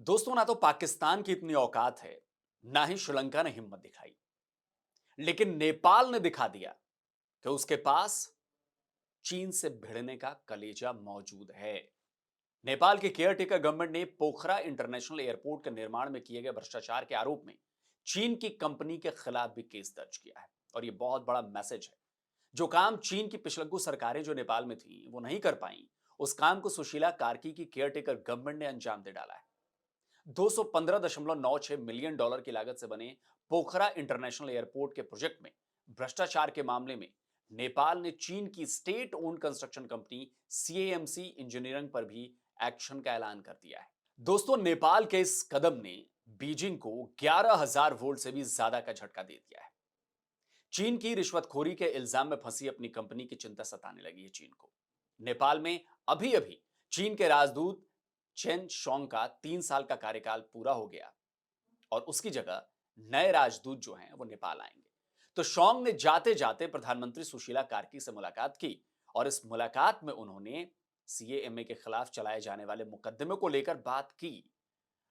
दोस्तों, ना तो पाकिस्तान की इतनी औकात है, ना ही श्रीलंका ने हिम्मत दिखाई। लेकिन नेपाल ने दिखा दिया कि उसके पास चीन से भिड़ने का कलेजा मौजूद है। नेपाल की केयरटेकर गवर्नमेंट ने पोखरा इंटरनेशनल एयरपोर्ट के निर्माण में किए गए भ्रष्टाचार के आरोप में चीन की कंपनी के खिलाफ भी केस दर्ज किया है। और यह बहुत बड़ा मैसेज है। जो काम चीन की पिछलग्गू सरकारें जो नेपाल में थी वो नहीं कर पाई, उस काम को सुशीला कार्की की केयरटेकर गवर्नमेंट ने अंजाम दे डाला है। 215.96 मिलियन डॉलर की लागत से बने पोखरा इंटरनेशनल एयरपोर्ट के प्रोजेक्ट में भ्रष्टाचार के मामले में नेपाल ने चीन की state owned construction company CAMC engineering पर भी एक्शन का ऐलान कर दिया है। दोस्तों, नेपाल के इस कदम ने बीजिंग को 11,000 वोल्ट से भी ज्यादा का झटका दे दिया है। चीन की रिश्वतखोरी के इल्जाम में फंसी अपनी कंपनी की चिंता सताने लगी है चीन को। नेपाल में अभी अभी चीन के राजदूत चेन शोंग का 3 साल का कार्यकाल पूरा हो गया और उसकी जगह नए राजदूत जो हैं वो नेपाल आएंगे। तो शोंग ने जाते जाते प्रधानमंत्री सुशीला कार्की से मुलाकात की और इस मुलाकात में उन्होंने सीएएमए के खिलाफ चलाए जाने वाले मुकदमे को लेकर बात की।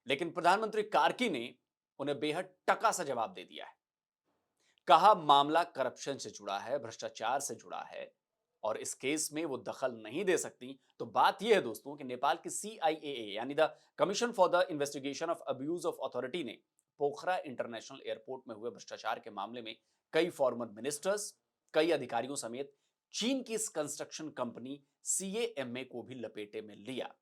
लेकिन प्रधानमंत्री कार्की ने उन्हें बेहद टका सा जवाब दे दिया है। कहा मामला करप्शन से जुड़ा है, भ्रष्टाचार से जुड़ा है और इस केस में वो दखल नहीं दे सकती। तो बात यह है दोस्तों कि नेपाल की सीआईएए यानी the commission for the investigation of abuse of authority ने पोखरा इंटरनेशनल एयरपोर्ट में हुए भ्रष्टाचार के मामले में कई फॉर्मर मिनिस्टर्स, कई अधिकारियों समेत चीन की इस कंस्ट्रक्शन कंपनी सीएएमए को भी लपेटे में लिया।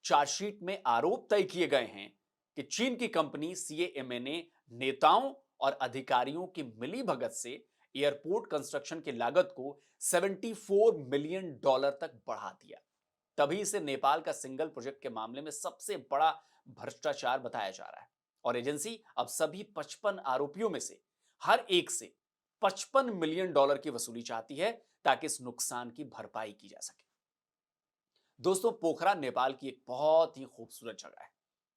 चार्जशीट में आरोप तय किए गए हैं कि चीन की कंपनी सीएएमए ने नेताओं और अधिकारियों की मिलीभगत से एयरपोर्ट कंस्ट्रक्शन की लागत को 74 मिलियन डॉलर तक बढ़ा दिया। तभी इसे नेपाल का सिंगल प्रोजेक्ट के मामले में सबसे बड़ा भ्रष्टाचार बताया जा रहा है। और एजेंसी अब सभी 55 आरोपियों में से हर एक से 55 मिलियन डॉलर की वसूली चाहती है ताकि इस नुकसान की भरपाई की जा सके। दोस्तों, पोखरा नेपाल की एक बहुत ही खूबसूरत जगह है।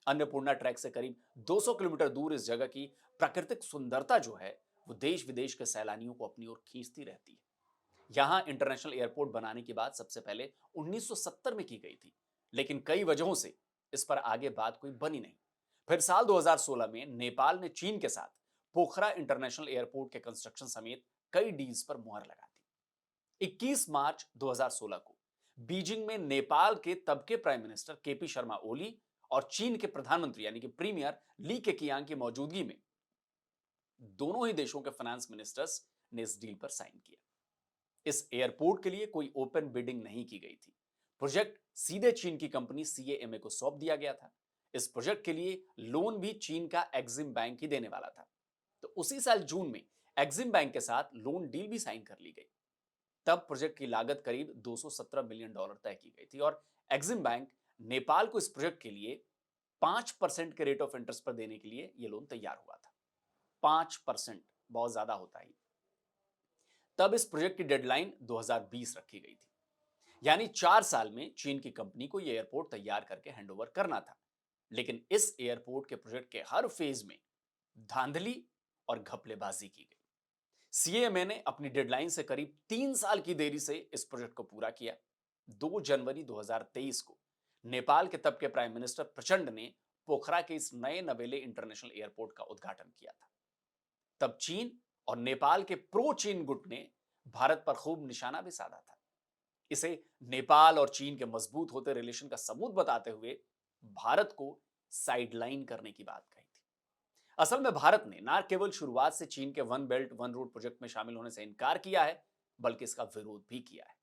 अन्नपूर्णा ट्रैक से करीब 200 किलोमीटर दूर इस जगह की प्राकृतिक सुंदरता जो है वो देश विदेश के सैलानियों को अपनी ओर खींचती रहती है। यहां इंटरनेशनल एयरपोर्ट बनाने की बात सबसे पहले 1970 में की गई थी, लेकिन कई वजहों से इस पर आगे बात कोई बनी नहीं। फिर साल 2016 में नेपाल ने चीन के साथ पोखरा इंटरनेशनल एयरपोर्ट के कंस्ट्रक्शन समेत कई डील्स पर मुहर लगा दी। 21 मार्च 2016 को बीजिंग में नेपाल के तब के prime minister KP Sharma Oli और चीन के प्रधानमंत्री यानी कि प्रीमियर ली केकियांग की मौजूदगी में दोनों ही देशों के फाइनेंस मिनिस्टर्स ने इस डील पर साइन किया। इस एयरपोर्ट के लिए कोई ओपन बिडिंग नहीं की गई थी। प्रोजेक्ट सीधे चीन की कंपनी सीएएमए को सौंप दिया गया था। इस प्रोजेक्ट के लिए लोन भी चीन का एक्सिम बैंक ही देने वाला था। तो उसी साल जून में एक्सिम बैंक के साथ लोन डील भी साइन कर ली गई। तब प्रोजेक्ट की लागत करीब 217 मिलियन डॉलर तय की गई थी और एक्सिम बैंक नेपाल को इस प्रोजेक्ट के लिए 5% के रेट ऑफ इंटरेस्ट पर देने के लिए यह लोन तैयार हुआ था। 5% बहुत ज्यादा होता है। तब इस प्रोजेक्ट की डेडलाइन 2020 रखी गई थी, यानी 4 साल में चीन की कंपनी को यह एयरपोर्ट तैयार करके हैंडओवर करना था। लेकिन इस एयरपोर्ट के प्रोजेक्ट के हर फेज में धांधली और घपलेबाजी की गई। सीएमए ने अपनी डेडलाइन से करीब 3 साल की देरी से इस प्रोजेक्ट को पूरा किया। 2 जनवरी 2023 को नेपाल के तब के प्राइम मिनिस्टर प्रचंड ने पोखरा के इस नए नवेले इंटरनेशनल एयरपोर्ट का उद्घाटन किया था। तब चीन और नेपाल के प्रो चीन गुट ने भारत पर खूब निशाना भी साधा था। इसे नेपाल और चीन के मजबूत होते रिलेशन का सबूत बताते हुए भारत को साइडलाइन करने की बात कही थी। असल में भारत ने न केवल शुरुआत से चीन के one belt one road project में शामिल होने से इनकार किया है, बल्कि इसका विरोध भी किया है।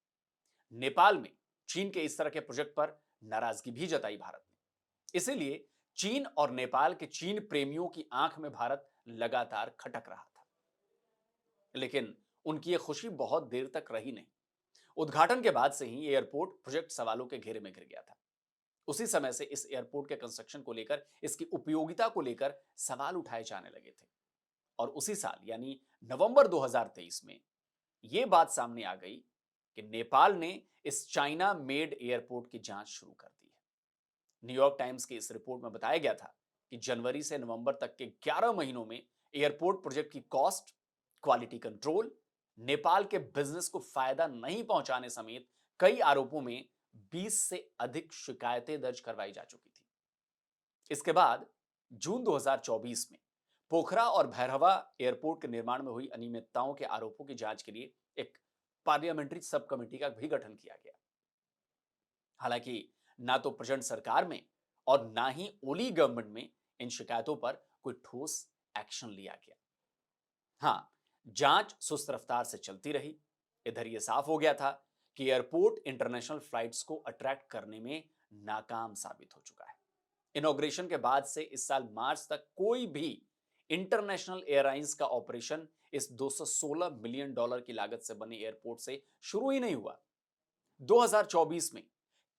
नेपाल में चीन के इस तरह के प्रोजेक्ट पर नाराजगी भी जताई भारत ने। इसीलिए चीन और नेपाल के चीन प्रेमियों की आंख में भारत लगातार खटक रहा था। लेकिन उनकी यह खुशी बहुत देर तक रही नहीं। उद्घाटन के बाद से ही एयरपोर्ट प्रोजेक्ट सवालों के घेरे में घिर गया था। उसी समय से इस एयरपोर्ट के कंस्ट्रक्शन को लेकर, इसकी उपयोगिता को लेकर सवाल उठाए जाने लगे थे। और उसी साल यानी नवंबर 2023 में यह बात सामने आ गई कि नेपाल ने इस चाइना मेड एयरपोर्ट की जांच शुरू कर दी है। न्यूयॉर्क टाइम्स की इस रिपोर्ट में बताया गया था कि जनवरी से नवंबर तक के 11 महीनों में एयरपोर्ट प्रोजेक्ट की कॉस्ट, क्वालिटी कंट्रोल, नेपाल के बिजनेस को फायदा नहीं पहुंचाने समेत कई आरोपों में 20 से अधिक शिकायतें दर्ज करवाई जा चुकी थी। इसके बाद जून 2024 में पोखरा और भैरहवा एयरपोर्ट के निर्माण में हुई अनियमितताओं के आरोपों की जांच के लिए एक पार्लियामेंट्री सब कमेटी का भी गठन किया गया। हालांकि ना तो प्रेजेंट सरकार में और ना ही ओली गवर्नमेंट में इन शिकायतों पर कोई ठोस एक्शन लिया गया। हाँ, जांच सुस्त रफ्तार से चलती रही। इधर यह साफ हो गया था कि एयरपोर्ट इंटरनेशनल फ्लाइट्स को अट्रैक्ट करने में नाकाम साबित हो चुका है। इनॉग्रेशन के बाद से इस साल मार्च तक कोई भी इंटरनेशनल एयरलाइंस का ऑपरेशन इस 216 मिलियन डॉलर की लागत से बने एयरपोर्ट से शुरू ही नहीं हुआ। 2024 में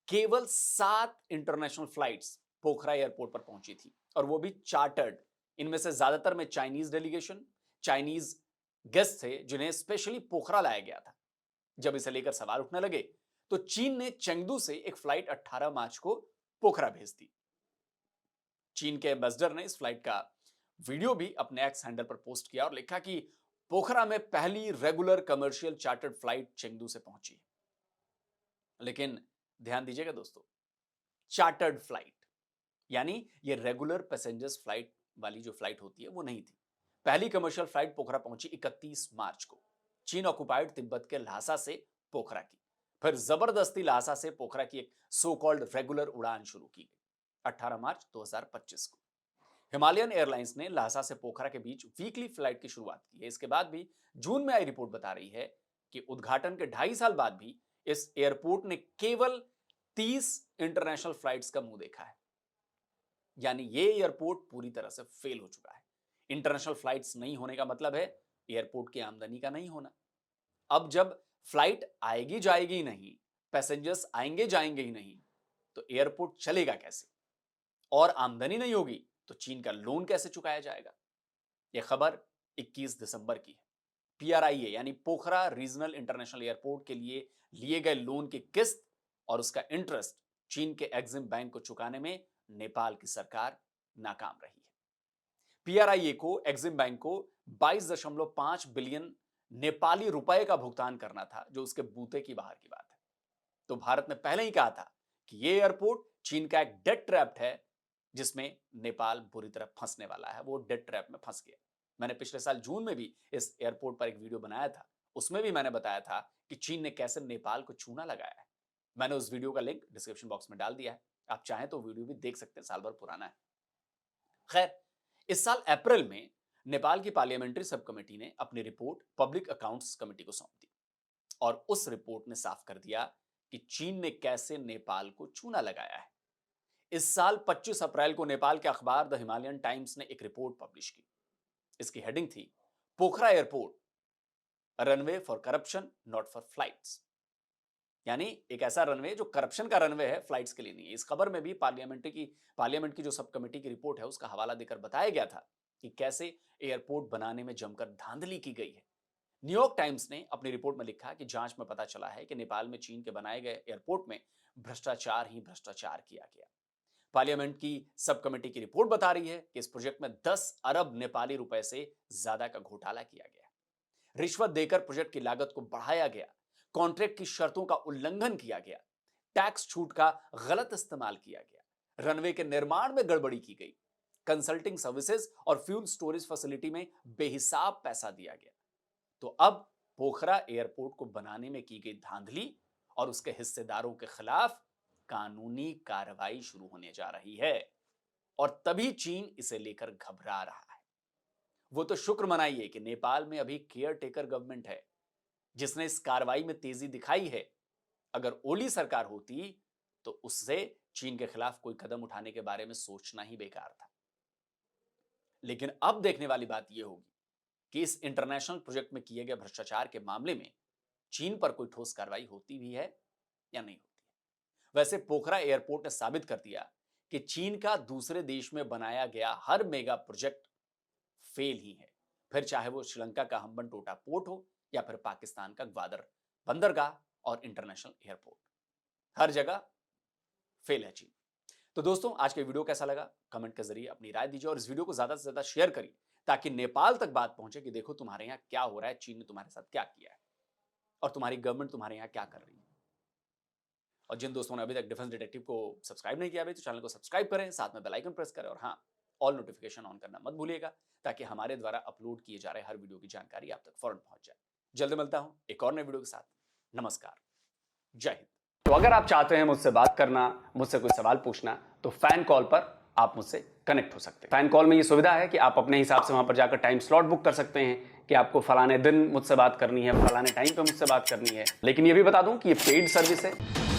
केवल 7 इंटरनेशनल फ्लाइट्स पोखरा एयरपोर्ट पर पहुंची थी और वो भी चार्टर्ड। इनमें से ज्यादातर में चाइनीज डेलीगेशन, चाइनीज गेस्ट थे जिन्हें स्पेशली पोखरा लाया गया था। जब इसे लेकर सवाल उठने लगे तो चीन ने चेंगदू से एक फ्लाइट 18 मार्च को पोखरा भेज दी। चीन के एम्बेसडर ने इस फ्लाइट का वीडियो भी अपने एक्स हैंडल पर पोस्ट किया और लिखा कि पोखरा में पहली regular commercial chartered flight Chengdu से पहुंची है। लेकिन ध्यान दीजिएगा दोस्तों, चार्टर्ड फ्लाइट यानी ये रेगुलर पैसेंजर्स फ्लाइट वाली जो फ्लाइट होती है वो नहीं थी। पहली कमर्शियल फ्लाइट पोखरा पहुंची 31 मार्च को चीन ऑक्युपाइड तिब्बत के ल्हासा से पोखरा की। फिर जबरदस्ती ल्हासा से पोखरा की एक सो कॉल्ड रेगुलर उड़ान शुरू की गई 18 मार्च 2025 को। हिमालयन एयरलाइंस ने ल्हासा से पोखरा के बीच वीकली फ्लाइट की शुरुआत की है। इसके बाद भी जून में आई रिपोर्ट बता रही है कि उद्घाटन के 2.5 साल बाद भी इस एयरपोर्ट ने केवल 30 इंटरनेशनल फ्लाइट्स का मुंह देखा है। यानी ये एयरपोर्ट पूरी तरह से फेल हो चुका है। इंटरनेशनल फ्लाइट्स नहीं होने का मतलब है एयरपोर्ट की आमदनी का नहीं होना। अब जब फ्लाइट आएगी जाएगी नहीं, पैसेंजर्स आएंगे जाएंगे ही नहीं, तो एयरपोर्ट चलेगा कैसे? और आमदनी नहीं होगी तो चीन का लोन कैसे चुकाया जाएगा? यह खबर 21 दिसंबर की है। पीआरआईए यानी पोखरा रीजनल इंटरनेशनल एयरपोर्ट के लिए गए लोन की किस्त और उसका इंटरेस्ट चीन के एक्सिम बैंक को चुकाने में नेपाल की सरकार नाकाम रही है। पीआरआईए को एक्सिम बैंक को 22.5 बिलियन नेपाली रुपए का भुगतान करना था, जो उसके बूते की बाहर की बात है। तो भारत ने पहले ही कहा था कि यह एयरपोर्ट चीन का एक डेट ट्रैप है जिसमें नेपाल बुरी तरह फंसने वाला है। वो डेट ट्रैप में फंस गया। मैंने पिछले साल जून में भी इस एयरपोर्ट पर एक वीडियो बनाया था। उसमें भी मैंने बताया था कि चीन ने कैसे नेपाल को चूना लगाया है। मैंने उस वीडियो का लिंक डिस्क्रिप्शन बॉक्स में डाल दिया है, आप चाहें तो वीडियो भी देख सकते हैं, साल भर पुराना है। खैर, इस साल अप्रैल में नेपाल की पार्लियामेंट्री सब कमेटी ने अपनी रिपोर्ट पब्लिक अकाउंट्स कमेटी को सौंप दी और उस रिपोर्ट ने साफ कर दिया कि चीन ने कैसे नेपाल को चूना लगाया है। इस साल 25 अप्रैल को नेपाल के अखबार द हिमालयन टाइम्स ने एक रिपोर्ट पब्लिश की। इसकी हेडिंग थी Pokhara airport runway for corruption not for flights. यानी एक ऐसा रनवे जो करप्शन का रनवे है, फ्लाइट्स के लिए नहीं है। इस खबर में भी पार्लियामेंट की जो सब कमेटी की रिपोर्ट है उसका हवाला देकर बताया गया था कि कैसे एयरपोर्ट बनाने में जमकर धांधली की गई है। न्यूयॉर्क टाइम्स ने अपनी रिपोर्ट में लिखा कि जांच में पता चला है कि नेपाल में चीन के बनाए गए एयरपोर्ट में भ्रष्टाचार ही भ्रष्टाचार किया गया। पार्लियामेंट की सब कमेटी की रिपोर्ट बता रही है कि इस प्रोजेक्ट में 10 अरब नेपाली रुपए से ज्यादा का घोटाला किया गया। रिश्वत देकर प्रोजेक्ट की लागत को बढ़ाया गया, कॉन्ट्रैक्ट की शर्तों का उल्लंघन किया गया, टैक्स छूट का गलत इस्तेमाल किया गया, रनवे के निर्माण में गड़बड़ी की गई, कंसल्टिंग सर्विसेज और फ्यूल स्टोरेज फैसिलिटी में बेहिसाब पैसा दिया गया। तो अब पोखरा एयरपोर्ट को बनाने में की गई धांधली और उसके हिस्सेदारों के खिलाफ कानूनी कार्रवाई शुरू होने जा रही है और तभी चीन इसे लेकर घबरा रहा है। वो तो शुक्र मनाइए कि नेपाल में अभी केयर टेकर गवर्नमेंट है जिसने इस कार्रवाई में तेजी दिखाई है। अगर ओली सरकार होती तो उससे चीन के खिलाफ कोई कदम उठाने के बारे में सोचना ही बेकार था। लेकिन अब देखने वाली बात यह होगी कि इस इंटरनेशनल प्रोजेक्ट में किए गए भ्रष्टाचार के मामले में चीन पर कोई ठोस कार्रवाई होती भी है या नहीं होती है। वैसे पोखरा एयरपोर्ट ने साबित कर दिया कि चीन का दूसरे देश में बनाया गया हर मेगा प्रोजेक्ट फेल ही है, फिर चाहे वो श्रीलंका का हम्बनटोटा पोर्ट हो या फिर पाकिस्तान का ग्वादर बंदरगाह और इंटरनेशनल एयरपोर्ट, हर जगह फेल है चीन। तो दोस्तों, आज के वीडियो कैसा लगा कमेंट के जरिए अपनी राय दीजिए और इस वीडियो को ज्यादा से ज्यादा शेयर करिए ताकि नेपाल तक बात पहुंचे कि देखो तुम्हारे यहां क्या हो रहा है, चीन ने तुम्हारे साथ क्या किया है और तुम्हारी गवर्नमेंट तुम्हारे यहां क्या कर रही है। और जिन दोस्तों ने अभी तक डिफेंस डिटेक्टिव को सब्सक्राइब नहीं किया अभी, तो चैनल को सब्सक्राइब करें, साथ में बेल आइकन प्रेस करें और हाँ, ऑल नोटिफिकेशन ऑन करना मत भूलिएगा, ताकि हमारे द्वारा अपलोड किए जा रहे हर वीडियो की जानकारी आप तक फौरन पहुंच जाए। जल्द मिलता हूं एक और नए वीडियो के साथ। नमस्कार, जय हिंद। तो अगर आप चाहते हैं मुझसे बात करना, मुझसे कोई सवाल पूछना, तो फैन कॉल पर आप मुझसे कनेक्ट हो सकते हैं। फैन कॉल में ये सुविधा है कि आप अपने हिसाब से वहां पर जाकर टाइम स्लॉट बुक कर सकते हैं कि आपको फलाने दिन मुझसे बात करनी है, फलाने टाइम पे मुझसे बात करनी है। लेकिन ये भी बता दूं कि ये पेड सर्विस है।